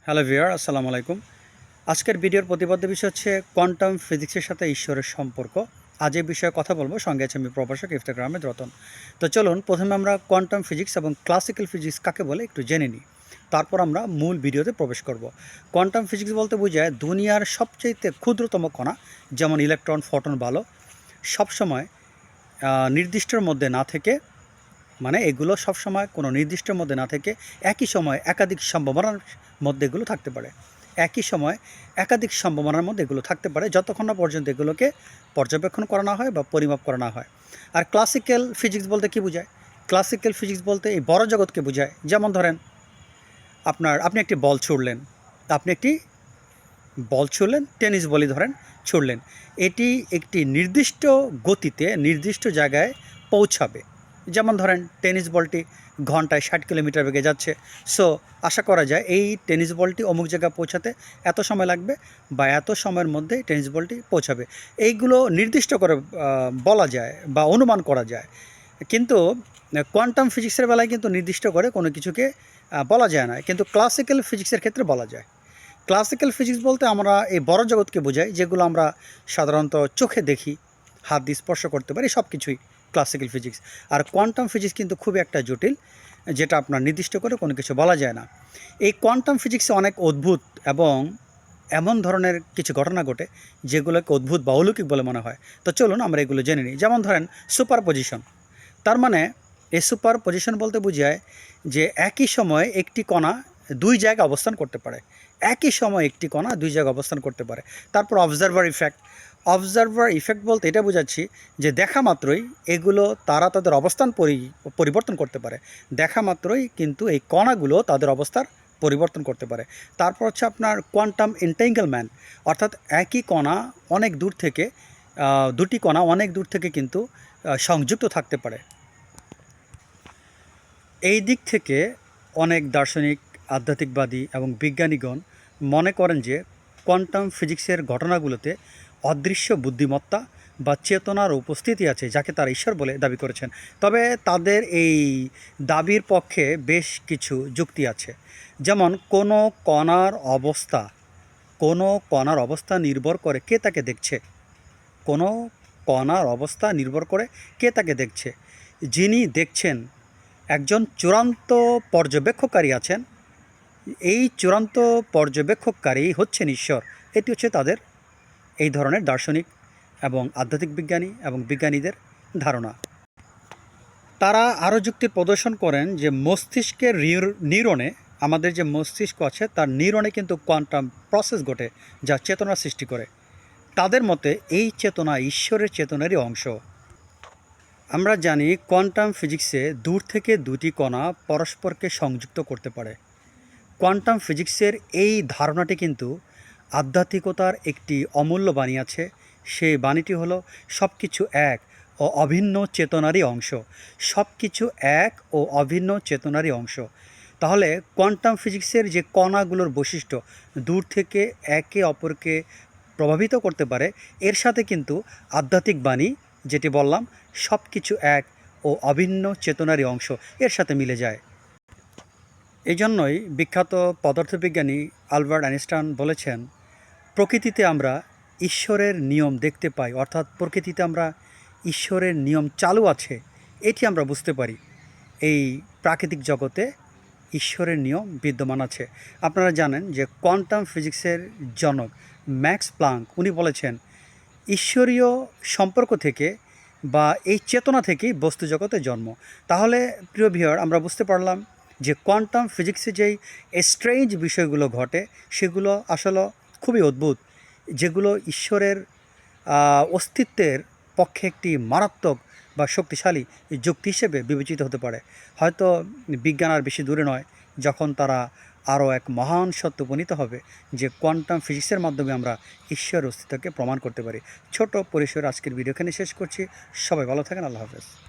Hello viewer, আসসালামু আলাইকুম। আজকের ভিডিওর প্রতিপাদ্য বিষয় হচ্ছে কোয়ান্টাম ফিজিক্সের সাথে ঈশ্বরের সম্পর্ক। আজ এই বিষয়ে কথা বলবো, সঙ্গে আছে আমি প্রভাষক ইফতেখার আহমেদ রতন। তো চলুন প্রথমে আমরা কোয়ান্টাম ফিজিক্স এবং ক্লাসিক্যাল ফিজিক্স কাকে বলে একটু জেনে নিই, তারপর আমরা মূল ভিডিওতে প্রবেশ করব। কোয়ান্টাম ফিজিক্স বলতে বোঝায় দুনিয়ার সবচেয়ে ক্ষুদ্রতম কণা, যেমন ইলেকট্রন, ফটন, বালো, সবসময় নির্দিষ্টর মধ্যে না থেকে, মানে এগুলো সবসময় কোনো নির্দিষ্টের মধ্যে না থেকে একই সময় একাধিক সম্ভাবনার মধ্যে এগুলো থাকতে পারে। একই সময় একাধিক সম্ভাবনার মধ্যে এগুলো থাকতে পারে যতক্ষণ না পর্যন্ত এগুলোকে পর্যবেক্ষণ করা না হয় বা পরিমাপ করা না হয়। আর ক্লাসিক্যাল ফিজিক্স বলতে কী বোঝায়? ক্লাসিক্যাল ফিজিক্স বলতে এই বড় জগৎকে বোঝায়। যেমন ধরেন আপনি একটি বল ছুড়লেন, টেনিস বলই ধরেন ছুড়লেন, এটি একটি নির্দিষ্ট গতিতে নির্দিষ্ট জায়গায় পৌঁছাবে। যেমন ধরেন টেনিস বলটি ঘন্টায় 60 কিলোমিটার বেগে যাচ্ছে, সো আশা করা যায় এই টেনিস বলটি অমুক জায়গায় পৌঁছাতে এত সময় লাগবে বা এত সময়ের মধ্যে টেনিস বলটি পৌঁছাবে। এইগুলো নির্দিষ্ট করে বলা যায় বা অনুমান করা যায়, কিন্তু কোয়ান্টাম ফিজিক্সের বেলায় কিন্তু নির্দিষ্ট করে কোনো কিছুকে বলা যায় না, কিন্তু ক্লাসিক্যাল ফিজিক্সের ক্ষেত্রে বলা যায়। ক্লাসিক্যাল ফিজিক্স বলতে আমরা এই বড় জগৎকে বোঝাই, যেগুলো আমরা সাধারণত চোখে দেখি, হাত দিয়ে স্পর্শ করতে পারি, সব কিছুই ক্লাসিক্যাল ফিজিক্স। আর কোয়ান্টাম ফিজিক্স কিন্তু খুবই একটা জটিল, যেটা আপনার নির্দিষ্ট করে কোনো কিছু বলা যায় না। এই কোয়ান্টাম ফিজিক্সে অনেক অদ্ভুত এবং এমন ধরনের কিছু ঘটনা ঘটে যেগুলোকে অদ্ভুত বা অলৌকিক বলে মনে হয়। তো চলুন আমরা এগুলো জেনে নিই। যেমন ধরেন সুপার পজিশন। তার মানে এই সুপার পজিশন বলতে বোঝায় যে একই সময়ে একটি কণা দুই জায়গায় অবস্থান করতে পারে। একই সময় একটি কণা দুই জায়গায় অবস্থান করতে পারে। তারপর অবজারভার ইফেক্ট। অবজারভার ইফেক্ট বলতে এটা বোঝাচ্ছি যে দেখা মাত্রই এগুলো তারা তাদের অবস্থান পরিবর্তন করতে পারে। দেখা মাত্রই কিন্তু এই কণাগুলো তাদের অবস্থার পরিবর্তন করতে পারে। তারপর হচ্ছে আপনার কোয়ান্টাম এন্টেঙ্গেলমেন্ট, অর্থাৎ একই কণা অনেক দূর থেকে, দুটি কণা অনেক দূর থেকে কিন্তু সংযুক্ত থাকতে পারে। এই দিক থেকে অনেক দার্শনিক, আধ্যাত্মিকবাদী এবং বিজ্ঞানীগণ মনে করেন যে কোয়ান্টাম ফিজিক্সের ঘটনাগুলোতে অদৃশ্য বুদ্ধিমত্তা বা চেতনার উপস্থিতি আছে, যাকে তারা ঈশ্বর বলে দাবি করেছেন। তবে তাদের এই দাবির পক্ষে বেশ কিছু যুক্তি আছে। যেমন কোনো কণার অবস্থা নির্ভর করে কে তাকে দেখছে। কোনো কণার অবস্থা নির্ভর করে কে তাকে দেখছে। যিনি দেখছেন একজন চূড়ান্ত পর্যবেক্ষককারী আছেন। এই চূড়ান্ত পর্যবেক্ষককারী হচ্ছেন ঈশ্বর। এটি হচ্ছে তাদের এই ধরনের দার্শনিক এবং আধ্যাত্মিক বিজ্ঞানী এবং বিজ্ঞানীদের ধারণা। তারা আরও যুক্তি প্রদর্শন করেন যে মস্তিষ্কের নিউরনে, আমাদের যে মস্তিষ্ক আছে তার নিউরনে কিন্তু কোয়ান্টাম প্রসেস ঘটে যা চেতনা সৃষ্টি করে। তাদের মতে এই চেতনা ঈশ্বরের চেতনারই অংশ। আমরা জানি কোয়ান্টাম ফিজিক্সে দূর থেকে দুটি কণা পরস্পরকে সংযুক্ত করতে পারে। কোয়ান্টাম ফিজিক্সের এই ধারণাটি কিন্তু আধ্যাত্মিকতার একটি অমূল্য বাণী আছে। সেই বাণীটি হলো সব কিছু এক ও অভিন্ন চেতনারই অংশ। সব কিছু এক ও অভিন্ন চেতনারই অংশ। তাহলে কোয়ান্টাম ফিজিক্সের যে কণাগুলোর বৈশিষ্ট্য দূর থেকে একে অপরকে প্রভাবিত করতে পারে, এর সাথে কিন্তু আধ্যাত্মিক বাণী যেটি বললাম সব কিছু এক ও অভিন্ন চেতনারই অংশ, এর সাথে মিলে যায়। এই জন্যই বিখ্যাত পদার্থবিজ্ঞানী আলবার্ট আইনস্টাইন বলেছেন, প্রকৃতিতে আমরা ঈশ্বরের নিয়ম দেখতে পাই, অর্থাৎ প্রকৃতিতে আমরা ঈশ্বরের নিয়ম চালু আছে এটি আমরা বুঝতে পারি। এই প্রাকৃতিক জগতে ঈশ্বরের নিয়ম বিদ্যমান আছে। আপনারা জানেন যে কোয়ান্টাম ফিজিক্সের জনক ম্যাক্স প্লাঙ্ক উনি বলেছেন, ঈশ্বরীয় সম্পর্ক থেকে বা এই চেতনা থেকেই বস্তু জগতের জন্ম। তাহলে প্রিয় ভিউয়ার, আমরা বুঝতে পারলাম যে কোয়ান্টাম ফিজিক্সে যেই স্ট্রেঞ্জ বিষয়গুলো ঘটে সেগুলো আসলে খুবই অদ্ভুত, যেগুলো ঈশ্বরের অস্তিত্বের পক্ষে একটি মারাত্মক বা শক্তিশালী যুক্তি হিসেবে বিবেচিত হতে পারে। হয়তো বিজ্ঞান আর বেশি দূরে নয় যখন তারা আরও এক মহান সত্য উপনীত হবে যে কোয়ান্টাম ফিজিক্সের মাধ্যমে আমরা ঈশ্বরের অস্তিত্বকে প্রমাণ করতে পারি। ছোট পরিসরে আজকের ভিডিও এখানে শেষ করছি। সবাই ভালো থাকেন। আল্লাহ হাফেজ।